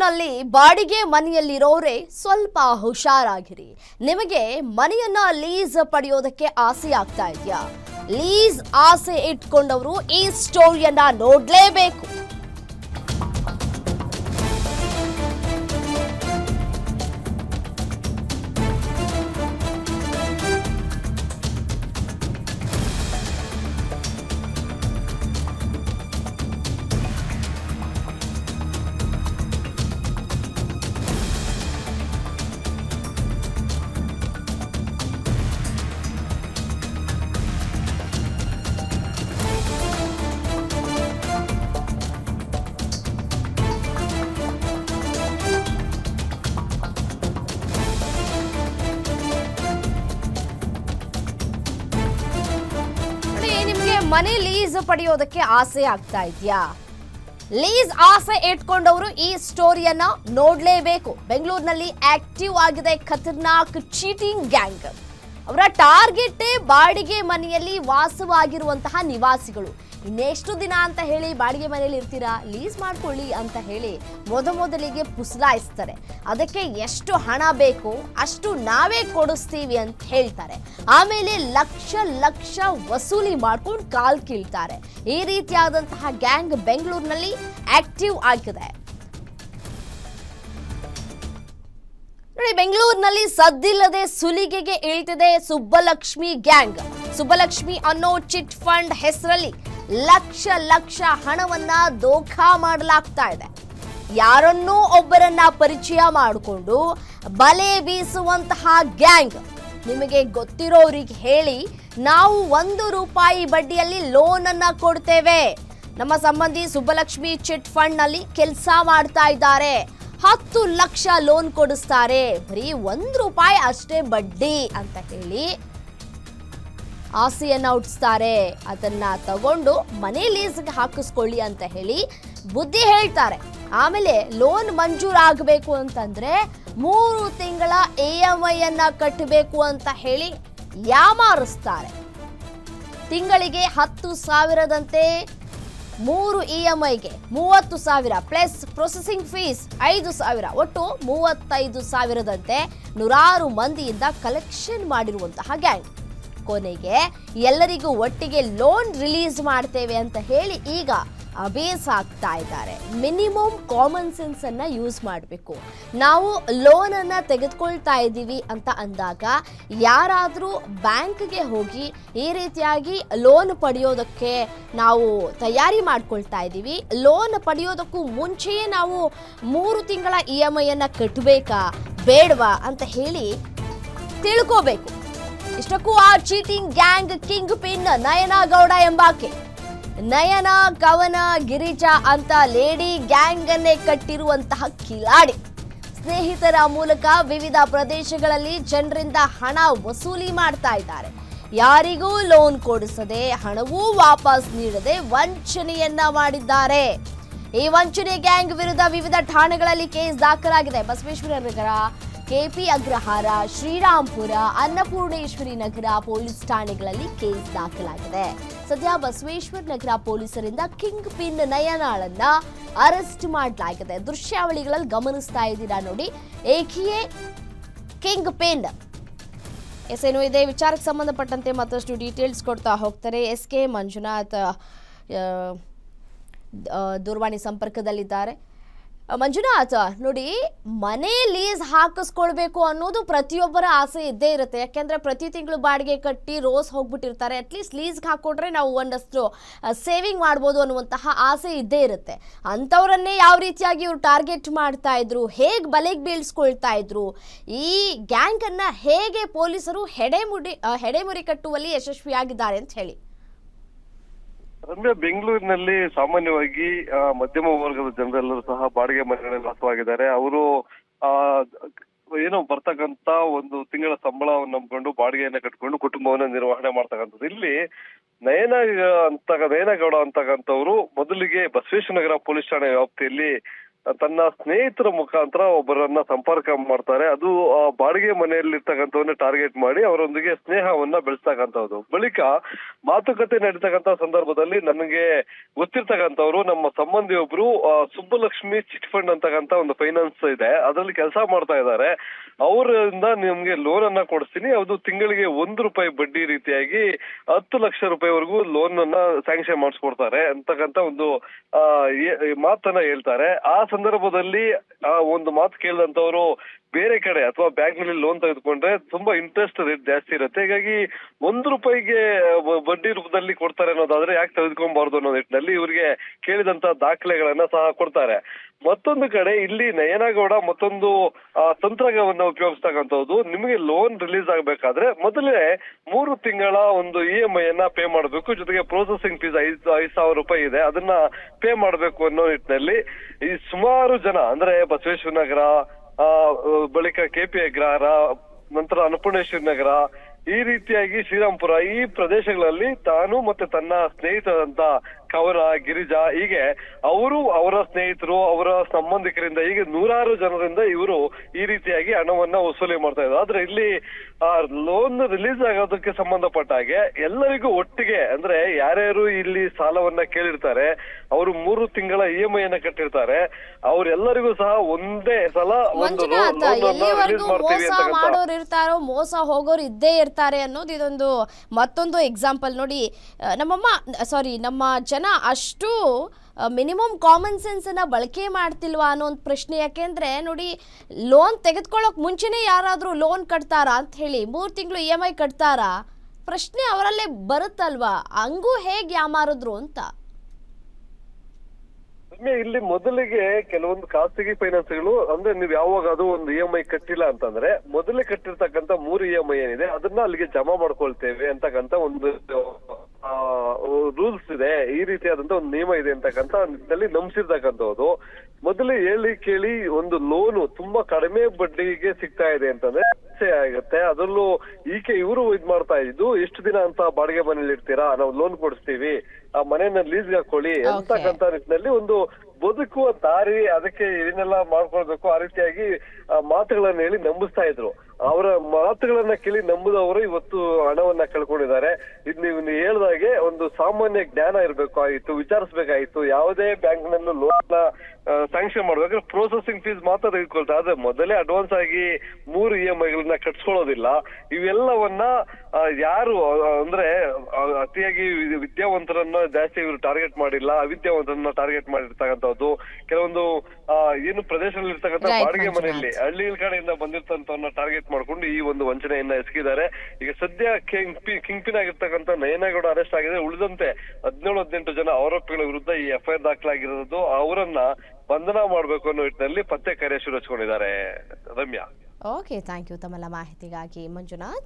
ಬೆಂಗಳೂರಿನಲ್ಲಿ ಬಾಡಿಗೆ ಮನೆಯಲ್ಲಿರೋರೇ ಸ್ವಲ್ಪ ಹುಷಾರಾಗಿರಿ. ನಿಮಗೆ ಮನೆಯನ್ನ ಲೀಸ್ ಪಡೆಯೋದಕ್ಕೆ ಆಸೆ ಆಗ್ತಾ ಇದೆಯಾ? ಲೀಸ್ ಆಸೆ ಇಟ್ಕೊಂಡವರು ಈ ಸ್ಟೋರಿಯನ್ನ ನೋಡ್ಲೇಬೇಕು. ಮನೆ ಲೀಸ್ ಪಡೆಯೋದಕ್ಕೆ ಆಸೆ ಆಗ್ತಾ ಇದೆಯಾ? ಲೀಸ್ ಆಸೆ ಇಟ್ಕೊಂಡವರು ಈ ಸ್ಟೋರಿಯನ್ನ ನೋಡ್ಲೇಬೇಕು. ಬೆಂಗಳೂರಿನಲ್ಲಿ ಆಕ್ಟಿವ್ ಆಗಿದೆ ಖತರ್ನಾಕ್ ಚೀಟಿಂಗ್ ಗ್ಯಾಂಗ್. ಅವರ ಟಾರ್ಗೆಟ್ ಬಾಡಿಗೆ ಮನೆಯಲ್ಲಿ ವಾಸವಾಗಿರುವಂತಹ ನಿವಾಸಿಗಳು. ಇನ್ನೆಷ್ಟು ದಿನ ಅಂತ ಹೇಳಿ ಬಾಡಿಗೆ ಮನೆಯಲ್ಲಿ ಇರ್ತೀರಾ, ಲೀಸ್ ಮಾಡ್ಕೊಳ್ಳಿ ಅಂತ ಹೇಳಿ ಮೊದಲಿಗೆ ಪುಸಲಾಯಿಸ್ತಾರೆ. ಅದಕ್ಕೆ ಎಷ್ಟು ಹಣ ಬೇಕು ಅಷ್ಟು ನಾವೇ ಕೊಡಿಸ್ತೀವಿ ಅಂತ ಹೇಳ್ತಾರೆ. ಆಮೇಲೆ ಲಕ್ಷ ವಸೂಲಿ ಮಾಡ್ಕೊಂಡು ಕಾಲ್ ಕೀಳ್ತಾರೆ. ಈ ರೀತಿಯಾದಂತಹ ಗ್ಯಾಂಗ್ ಬೆಂಗಳೂರಿನಲ್ಲಿ ಆಕ್ಟಿವ್ ಆಗಿದೆ. ನೋಡಿ, ಬೆಂಗಳೂರಿನಲ್ಲಿ ಸದ್ದಿಲ್ಲದೆ ಸುಲಿಗೆಗೆ ಇಳಿತಿದೆ ಸುಬ್ಬಲಕ್ಷ್ಮಿ ಗ್ಯಾಂಗ್. ಸುಬ್ಬಲಕ್ಷ್ಮಿ ಅನ್ನೋ ಚಿಟ್ ಫಂಡ್ ಹೆಸರಲ್ಲಿ ಲಕ್ಷ ಹಣವನ್ನ ದೋಖಾ ಮಾಡಲಾಗ್ತಾ ಇದೆ. ಯಾರನ್ನೋ ಒಬ್ಬರನ್ನ ಪರಿಚಯ ಮಾಡಿಕೊಂಡು ಬಲೆ ಬೀಸುವಂತಹ ಗ್ಯಾಂಗ್. ನಿಮಗೆ ಗೊತ್ತಿರೋರಿಗೆ ಹೇಳಿ, ನಾವು ₹1 ಬಡ್ಡಿಯಲ್ಲಿ ಲೋನ್ ಅನ್ನ ಕೊಡ್ತೇವೆ. ನಮ್ಮ ಸಂಬಂಧಿ ಸುಬ್ಬಲಕ್ಷ್ಮಿ ಚಿಟ್ ಫಂಡ್ ನಲ್ಲಿ ಕೆಲಸ ಮಾಡ್ತಾ ಇದ್ದಾರೆ. 10 ಲಕ್ಷ ಲೋನ್ ಕೊಡಿಸ್ತಾರೆ, ಬರೀ ₹1 ಅಷ್ಟೇ ಬಡ್ಡಿ ಅಂತ ಹೇಳಿ ಆಸೆಯನ್ನ ಹುಟ್ಟಿಸ್ತಾರೆ. ಅದನ್ನ ತಗೊಂಡು ಮನೆ ಲೀಸ್ಗೆ ಹಾಕಿಸ್ಕೊಳ್ಳಿ ಅಂತ ಹೇಳಿ ಬುದ್ಧಿ ಹೇಳ್ತಾರೆ. ಆಮೇಲೆ ಲೋನ್ ಮಂಜೂರಾಗಬೇಕು ಅಂತಂದ್ರೆ 3 ತಿಂಗಳ EMI ಅನ್ನ ಕಟ್ಟಬೇಕು ಅಂತ ಹೇಳಿ ಯಾಮಾರಿಸ್ತಾರೆ. ತಿಂಗಳಿಗೆ 10,000ದಂತೆ 3 EMIಗೆ 30,000 ಪ್ಲಸ್ ಪ್ರೊಸೆಸಿಂಗ್ ಫೀಸ್ 5,000, ಒಟ್ಟು 35,000ದಂತೆ ನೂರಾರು ಮಂದಿಯಿಂದ ಕಲೆಕ್ಷನ್ ಮಾಡಿರುವಂತಹ ಗ್ಯಾಂಗ್. ಕೊನೆಗೆ ಎಲ್ಲರಿಗೂ ಒಟ್ಟಿಗೆ ಲೋನ್ ರಿಲೀಸ್ ಮಾಡ್ತೇವೆ ಅಂತ ಹೇಳಿ ಈಗ ಅಬೇಸ್ ಆಗ್ತಾ ಇದ್ದಾರೆ. ಮಿನಿಮಮ್ ಕಾಮನ್ ಸೆನ್ಸ್ ಅನ್ನ ಯೂಸ್ ಮಾಡಬೇಕು. ನಾವು ಲೋನ್ ಅನ್ನ ತೆಗೆದುಕೊಳ್ತಾ ಇದ್ದೀವಿ ಅಂತ ಅಂದಾಗ ಯಾರಾದರೂ ಬ್ಯಾಂಕ್ಗೆ ಹೋಗಿ ಈ ರೀತಿಯಾಗಿ ಲೋನ್ ಪಡೆಯೋದಕ್ಕೆ ನಾವು ತಯಾರಿ ಮಾಡ್ಕೊಳ್ತಾ ಇದ್ದೀವಿ, ಲೋನ್ ಪಡೆಯೋದಕ್ಕೂ ಮುಂಚೆಯೇ ನಾವು 3 ತಿಂಗಳ EMI ಅನ್ನ ಕಟ್ಟಬೇಕಾ ಬೇಡವಾ ಅಂತ ಹೇಳಿ ತಿಳ್ಕೋಬೇಕು. ಇಷ್ಟಕ್ಕೂ ಆ cheating gang kingpin Nayana Gowda ಎಂಬಾಕೆ. ನಯನಾ, ಕವನ, ಗಿರಿಜಾ ಅಂತ ಲೇಡಿ ಗ್ಯಾಂಗ್ ಅನ್ನೇ ಕಟ್ಟಿರುವಂತಹ ಕಿಲಾಡಿ. ಸ್ನೇಹಿತರ ಮೂಲಕ ವಿವಿಧ ಪ್ರದೇಶಗಳಲ್ಲಿ ಜನರಿಂದ ಹಣ ವಸೂಲಿ ಮಾಡ್ತಾ ಇದ್ದಾರೆ. ಯಾರಿಗೂ ಲೋನ್ ಕೊಡಿಸದೆ, ಹಣವೂ ವಾಪಸ್ ನೀಡದೆ ವಂಚನೆಯನ್ನ ಮಾಡಿದ್ದಾರೆ. ಈ ವಂಚನೆ ಗ್ಯಾಂಗ್ ವಿರುದ್ಧ ವಿವಿಧ ಠಾಣೆಗಳಲ್ಲಿ ಕೇಸ್ ದಾಖಲಾಗಿದೆ. ಬಸವೇಶ್ವರ ನಗರ, KP ಅಗ್ರಹಾರ, ಶ್ರೀರಾಂಪುರ, ಅನ್ನಪೂರ್ಣೇಶ್ವರಿ ನಗರ ಪೊಲೀಸ್ ಠಾಣೆಗಳಲ್ಲಿ ಕೇಸ್ ದಾಖಲಾಗಿದೆ. ಸದ್ಯ ಬಸವೇಶ್ವರ ನಗರ ಪೊಲೀಸರಿಂದ ಕಿಂಗ್ ಪಿನ್ ನಯನಾಳನ್ನ ಅರೆಸ್ಟ್ ಮಾಡಲಾಗಿದೆ. ದೃಶ್ಯಾವಳಿಗಳಲ್ಲಿ ಗಮನಿಸ್ತಾ ಇದ್ದೀರಾ ನೋಡಿ, ಏಕಿಯೇ ಕಿಂಗ್ ಪಿನ್. ಏನು ಇದೇ ವಿಚಾರಕ್ಕೆ ಸಂಬಂಧಪಟ್ಟಂತೆ ಮತ್ತಷ್ಟು ಡೀಟೇಲ್ಸ್ ಕೊಡ್ತಾ ಹೋಗ್ತಾರೆ SK ಮಂಜುನಾಥ್ ದೂರವಾಣಿ ಸಂಪರ್ಕದಲ್ಲಿದ್ದಾರೆ. ಮಂಜುನಾಥ್, ನೋಡಿ, ಮನೆ ಲೀಸ್ ಹಾಕಿಸ್ಕೊಳ್ಬೇಕು ಅನ್ನೋದು ಪ್ರತಿಯೊಬ್ಬರ ಆಸೆ ಇದ್ದೇ ಇರುತ್ತೆ. ಯಾಕೆಂದ್ರೆ ಪ್ರತಿ ತಿಂಗಳು ಬಾಡಿಗೆ ಕಟ್ಟಿ ರೋಸ್ ಹೋಗ್ಬಿಟ್ಟಿರ್ತಾರೆ. ಅಟ್ಲೀಸ್ಟ್ ಲೀಸ್ಗೆ ಹಾಕೊಟ್ರೆ ನಾವು ಒಂದಷ್ಟು ಸೇವಿಂಗ್ ಮಾಡ್ಬೋದು ಅನ್ನುವಂತಹ ಆಸೆ ಇದ್ದೇ ಇರುತ್ತೆ. ಅಂಥವ್ರನ್ನೇ ಯಾವ ರೀತಿಯಾಗಿ ಇವರು ಟಾರ್ಗೆಟ್ ಮಾಡ್ತಾ ಇದ್ರು, ಹೇಗೆ ಬಲೆಗೆ ಬೀಳ್ಸ್ಕೊಳ್ತಾ ಇದ್ರು, ಈ ಗ್ಯಾಂಗ್ ಅನ್ನ ಹೇಗೆ ಪೊಲೀಸರು ಹೆಡೆಮುರಿ ಕಟ್ಟುವಲ್ಲಿ ಯಶಸ್ವಿಯಾಗಿದ್ದಾರೆ ಅಂತ ಹೇಳಿ. ರಮ್ಯಾ, ಬೆಂಗಳೂರಿನಲ್ಲಿ ಸಾಮಾನ್ಯವಾಗಿ ಮಧ್ಯಮ ವರ್ಗದ ಜನರೆಲ್ಲರೂ ಸಹ ಬಾಡಿಗೆ ಮನೆಗಳಲ್ಲಿ ವಾಸವಾಗಿದ್ದಾರೆ. ಅವರು ಏನೋ ಬರ್ತಕ್ಕಂತ ಒಂದು ತಿಂಗಳ ಸಂಬಳವನ್ನು ನಂಬಿಕೊಂಡು ಬಾಡಿಗೆಯನ್ನ ಕಟ್ಕೊಂಡು ಕುಟುಂಬವನ್ನ ನಿರ್ವಹಣೆ ಮಾಡ್ತಕ್ಕಂಥದ್ದು. ಇಲ್ಲಿ ನಯನಾ ಗೌಡ ಅಂತಕ್ಕಂಥವ್ರು ಮೊದಲಿಗೆ ಬಸವೇಶ್ವರ ನಗರ ಪೊಲೀಸ್ ಠಾಣೆ ವ್ಯಾಪ್ತಿಯಲ್ಲಿ ತನ್ನ ಸ್ನೇಹಿತರ ಮುಖಾಂತರ ಒಬ್ಬರನ್ನ ಸಂಪರ್ಕ ಮಾಡ್ತಾರೆ. ಅದು ಬಾಡಿಗೆ ಮನೆಯಲ್ಲಿರ್ತಕ್ಕಂಥವನ್ನ ಟಾರ್ಗೆಟ್ ಮಾಡಿ ಅವರೊಂದಿಗೆ ಸ್ನೇಹವನ್ನ ಬೆಳೆಸ್ತಕ್ಕಂಥದ್ದು. ಬಳಿಕ ಮಾತುಕತೆ ನಡೀತಕ್ಕಂಥ ಸಂದರ್ಭದಲ್ಲಿ ನನಗೆ ಗೊತ್ತಿರ್ತಕ್ಕಂಥವ್ರು ನಮ್ಮ ಸಂಬಂಧಿ ಒಬ್ರು ಸುಬ್ಬಲಕ್ಷ್ಮಿ ಚಿಟ್ ಫಂಡ್ ಅಂತಕ್ಕಂಥ ಒಂದು ಫೈನಾನ್ಸ್ ಇದೆ, ಅದರಲ್ಲಿ ಕೆಲಸ ಮಾಡ್ತಾ ಇದ್ದಾರೆ. ಅವರಿಂದ ನಿಮ್ಗೆ ಲೋನ್ ಅನ್ನ ಕೊಡಿಸ್ತೀನಿ, ಅದು ತಿಂಗಳಿಗೆ ₹1 ಬಡ್ಡಿ ರೀತಿಯಾಗಿ 10 ಲಕ್ಷ ರೂಪಾಯಿವರೆಗೂ ಲೋನ್ ಅನ್ನ ಸ್ಯಾಂಕ್ಷನ್ ಮಾಡಿಸ್ಕೊಡ್ತಾರೆ ಅಂತಕ್ಕಂಥ ಒಂದು ಮಾತನ್ನ ಹೇಳ್ತಾರೆ. ಆ ಸಂದರ್ಭದಲ್ಲಿ ಒಂದು ಮಾತು ಕೇಳಿದಂತವ್ರು ಬೇರೆ ಕಡೆ ಅಥವಾ ಬ್ಯಾಂಕ್ ನಲ್ಲಿ ಲೋನ್ ತೆಗೆದುಕೊಂಡ್ರೆ ತುಂಬಾ ಇಂಟ್ರೆಸ್ಟ್ ರೇಟ್ ಜಾಸ್ತಿ ಇರುತ್ತೆ, ಹೀಗಾಗಿ ₹1 ಬಡ್ಡಿ ರೂಪದಲ್ಲಿ ಕೊಡ್ತಾರೆ ಅನ್ನೋದಾದ್ರೆ ಯಾಕೆ ತೆಗೆದುಕೊಬಾರ್ದು ಅನ್ನೋ ನಿಟ್ಟಿನಲ್ಲಿ ಇವರಿಗೆ ಕೇಳಿದಂತ ದಾಖಲೆಗಳನ್ನ ಸಹ ಕೊಡ್ತಾರೆ. ಮತ್ತೊಂದು ಕಡೆ ಇಲ್ಲಿ ನಯನಗೌಡ ಮತ್ತೊಂದು ತಂತ್ರವನ್ನ ಉಪಯೋಗಿಸ್ತಕ್ಕಂಥದ್ದು, ನಿಮಗೆ ಲೋನ್ ರಿಲೀಸ್ ಆಗ್ಬೇಕಾದ್ರೆ ಮೊದಲೇ 3 ತಿಂಗಳ ಒಂದು EMI ಅನ್ನ ಪೇ ಮಾಡಬೇಕು, ಜೊತೆಗೆ ಪ್ರೊಸೆಸಿಂಗ್ ಫೀಸ್ ₹5,000 ಇದೆ, ಅದನ್ನ ಪೇ ಮಾಡಬೇಕು ಅನ್ನೋ ನಿಟ್ಟಿನಲ್ಲಿ ಈ ಸುಮಾರು ಜನ ಅಂದ್ರೆ ಬಸವೇಶ್ವರ ನಗರ, ಬಳಿಕ KP ಅಗ್ರಹಾರ, ನಂತರ ಅನ್ನಪೂರ್ಣೇಶ್ವರಿ ನಗರ, ಈ ರೀತಿಯಾಗಿ ಶ್ರೀರಾಮ್ಪುರ, ಈ ಪ್ರದೇಶಗಳಲ್ಲಿ ತಾನು ಮತ್ತೆ ತನ್ನ ಸ್ನೇಹಿತರಂತ ಕವನ, ಗಿರಿಜಾ, ಹೀಗೆ ಅವರು ಅವರ ಸ್ನೇಹಿತರು, ಅವರ ಸಂಬಂಧಿಕರಿಂದ ಹೀಗೆ ನೂರಾರು ಜನರಿಂದ ಇವರು ಈ ರೀತಿಯಾಗಿ ಹಣವನ್ನ ವಸೂಲಿ ಮಾಡ್ತಾ ಇದ್ದಾರೆ. ಆದ್ರೆ ಇಲ್ಲಿ ಲೋನ್ ರಿಲೀಸ್ ಆಗೋದಕ್ಕೆ ಸಂಬಂಧಪಟ್ಟ ಹಾಗೆ ಎಲ್ಲರಿಗೂ ಒಟ್ಟಿಗೆ ಅಂದ್ರೆ ಯಾರ್ಯಾರು ಇಲ್ಲಿ ಸಾಲವನ್ನ ಕೇಳಿರ್ತಾರೆ, ಅವರು 3 ತಿಂಗಳ EMI ಅನ್ನ ಕಟ್ಟಿರ್ತಾರೆ, ಅವ್ರೆಲ್ಲರಿಗೂ ಸಹ ಒಂದೇ ಸಲ ಒಂದು ಎಲ್ಲಿವರೆಗೂ ಮೋಸ ಮಾಡೋರು ಇರ್ತಾರೋ, ಮೋಸ ಹೋಗೋರು ಇದ್ದೇ ಇರ್ತಾರೆ ಅನ್ನೋದು ಇದೊಂದು ಮತ್ತೊಂದು ಎಕ್ಸಾಂಪಲ್. ನೋಡಿ, ನಮ್ಮ ಜನ ಅಷ್ಟು ಮಿನಿಮಮ್ ಕಾಮನ್ ಸೆನ್ಸ್ ಅನ್ನ ಬಳಕೆ ಮಾಡ್ತಿಲ್ವಾ ಅನ್ನೋ ಒಂದು ಪ್ರಶ್ನೆ. ಯಾಕೆಂದ್ರೆ ನೋಡಿ, ಲೋನ್ ತೆಗೆದುಕೊಳ್ಳೋಕೆ ಮುಂಚೆನೇ ಯಾರಾದ್ರೂ ಲೋನ್ ಕಟ್ತಾರಾ ಅಂತ ಹೇಳಿ 3 ತಿಂಗಳು EMI ಕಟ್ತಾರಾ, ಪ್ರಶ್ನೆ ಅವರಲ್ಲೇ ಬರುತ್ತಲ್ವಾ, ಹಂಗೂ ಹೇಗೆ ಯಾಮಾರಿದ್ರು ಅಂತ. ಇಲ್ಲಿ ಮೊದಲಿಗೆ ಕೆಲವೊಂದು ಖಾಸಗಿ ಫೈನಾನ್ಸ್ಗಳು ಅಂದ್ರೆ ನೀವು ಯಾವಾಗ ಅದು ಒಂದು EMI ಕಟ್ಟಿಲ್ಲ ಅಂತಂದ್ರೆ ಮೊದಲೇ ಕಟ್ಟಿರ್ತಕ್ಕಂಥ 3 EMI ಏನಿದೆ ಅದನ್ನ ಅಲ್ಲಿಗೆ ಜಮಾ ಮಾಡ್ಕೊಳ್ತೇವೆ ಅಂತಕ್ಕಂಥ ಒಂದು ರೂಲ್ಸ್ ಇದೆ, ಈ ರೀತಿಯಾದಂತ ಒಂದು ನಿಯಮ ಇದೆ ಅಂತಕ್ಕಂಥ ನಿಟ್ಟಿನಲ್ಲಿ ನಂಬಿಸಿರ್ತಕ್ಕಂಥದ್ದು. ಮೊದಲೇ ಹೇಳಿ ಕೇಳಿ ಒಂದು ಲೋನು ತುಂಬಾ ಕಡಿಮೆ ಬಡ್ಡಿಗೆ ಸಿಗ್ತಾ ಇದೆ ಅಂತಂದ್ರೆ ಆಗುತ್ತೆ. ಅದರಲ್ಲೂ ಇವರು ಇದ್ ಮಾಡ್ತಾ ಇದ್ದು, ಎಷ್ಟು ದಿನ ಅಂತ ಬಾಡಿಗೆ ಮನೇಲಿ ಇರ್ತೀರಾ, ನಾವು ಲೋನ್ ಕೊಡಿಸ್ತೀವಿ, ಆ ಮನೆಯನ್ನ ಲೀಸ್ಗೆ ಹಾಕೊಳ್ಳಿ ಅಂತಕ್ಕಂಥ ನಿಟ್ಟಿನಲ್ಲಿ ಒಂದು ಬದುಕುವ ದಾರಿ, ಅದಕ್ಕೆ ಏನೆಲ್ಲ ಮಾಡ್ಕೊಳ್ಬೇಕು ಆ ರೀತಿಯಾಗಿ ಮಾತುಗಳನ್ನ ಹೇಳಿ ನಂಬಿಸ್ತಾ ಇದ್ರು. ಅವರ ಮಾತುಗಳನ್ನ ಕೇಳಿ ನಂಬುದವರು ಇವತ್ತು ಹಣವನ್ನ ಕಳ್ಕೊಂಡಿದ್ದಾರೆ. ಇದು ನೀವು ಹೇಳ್ದಾಗೆ ಒಂದು ಸಾಮಾನ್ಯ ಜ್ಞಾನ ಇರ್ಬೇಕಾಗಿತ್ತು, ವಿಚಾರಿಸಬೇಕಾಗಿತ್ತು. ಯಾವುದೇ ಬ್ಯಾಂಕ್ ನಲ್ಲೂ ಲೋನ್ ಸ್ಯಾಂಕ್ಷನ್ ಮಾಡ್ಬೇಕಾದ್ರೆ ಪ್ರೊಸೆಸಿಂಗ್ ಫೀಸ್ ಮಾತ್ರ ತೆಗೆದುಕೊಳ್ತಾರೆ, ಆದ್ರೆ ಮೊದಲೇ ಅಡ್ವಾನ್ಸ್ ಆಗಿ 3 EMI ಗಳನ್ನ ಕಟ್ಸ್ಕೊಳ್ಳೋದಿಲ್ಲ. ಇವೆಲ್ಲವನ್ನ ಯಾರು ಅಂದ್ರೆ ಅತಿಯಾಗಿ ವಿದ್ಯಾವಂತರನ್ನ ಜಾಸ್ತಿ ಇವರು ಟಾರ್ಗೆಟ್ ಮಾಡಿಲ್ಲ, ಅವಿದ್ಯಾವಂತರನ್ನ ಟಾರ್ಗೆಟ್ ಮಾಡಿರ್ತಕ್ಕಂಥದ್ದು. ಕೆಲವೊಂದು ಏನು ಪ್ರದೇಶದಲ್ಲಿ ಇರ್ತಕ್ಕಂಥ ಬಾಡಿಗೆ ಮನೆಯಲ್ಲಿ ಹಳ್ಳಿ ಕಡೆಯಿಂದ ಬಂದಿರ್ತಂತವನ್ನ ಟಾರ್ಗೆಟ್ ಮಾಡ್ಕೊಂಡು ಈ ಒಂದು ವಂಚನೆಯನ್ನ ಎಸಗಿದ್ದಾರೆ. ಈಗ ಸದ್ಯ ಕಿಂಗ್ಪಿನ್ ಆಗಿರ್ತಕ್ಕಂಥ ನಯನಗೌಡ ಅರೆಸ್ಟ್ ಆಗಿದೆ. ಉಳಿದಂತೆ 17-18 ಜನ ಆರೋಪಿಗಳ ವಿರುದ್ಧ ಈ FIR ದಾಖಲಾಗಿರೋದು, ಅವರನ್ನ ಬಂಧನ ಮಾಡಬೇಕು ಅನ್ನೋ ನಿಟ್ಟಿನಲ್ಲಿ ಪತ್ತೆ ಕಾರ್ಯ ಶುರು ಹಚ್ಕೊಂಡಿದ್ದಾರೆ. ರಮ್ಯಾ, ಓಕೆ, ಥ್ಯಾಂಕ್ ಯು ತಮ್ಮೆಲ್ಲ ಮಾಹಿತಿಗಾಗಿ ಮಂಜುನಾಥ್.